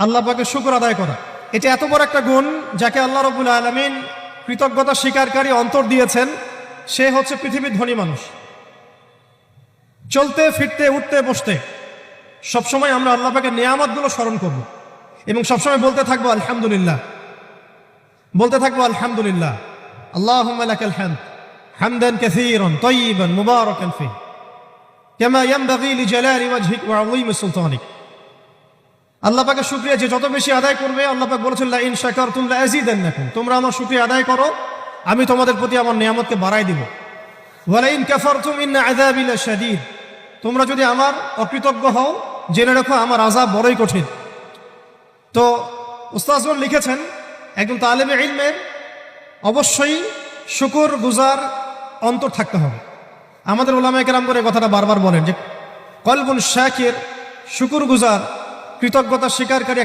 আল্লাহ পাকের শুকর আদায় করা, এটা এত বড় একটা গুণ যাকে আল্লাহ রাব্বুল আলামিন কৃতজ্ঞতা স্বীকারকারী অন্তর দিয়েছেন। সে হচ্ছে পৃথিবীর ধনী মানুষ। চলতে ফিরতে উঠতে বসতে সবসময় আমরা আল্লাহ পাকের নিয়ামতগুলো স্মরণ করব এবং সবসময় বলতে থাকবো আলহামদুলিল্লাহ, বলতে থাকবো আলহামদুলিল্লাহ। আল্লাহুম্মা লাকাল হামদ হামদান কাসীরান তাইয়িবান মুবারাকান ফীহি কামা ইয়ানবাগী লিজালালি ওয়াজহিক ওয়া আযীমি সুলতানিক। আল্লাহ পাকের শুকরিয়া যে যত বেশি আদায় করবে, আল্লাহ পাক বলেছেন লা ইন শাকারতুম লা আযীদান্নাকুম, তোমরা আমার শুকরিয়া আদায় করো আমি তোমাদের প্রতি আমার নিয়ামতকে বাড়াই দিব। ওয়া লা ইন কাফারতুম ইন্না আযাবি লাশাদীদ, তোমরা যদি আমার অকৃতজ্ঞ হও জেনে রাখো আমার আযাব বড়ই কঠিন। তো উস্তাদগণ লিখেছেন একজন তালেবে ইলমের অবশ্যই শুকর গুজার অন্তর থাকতে হবে। আমাদের উলামায়ে কেরাম করে কথাটা বারবার বলেন যে কলবুন শাকির, শুকর গুজার, কৃতজ্ঞতা স্বীকারকারী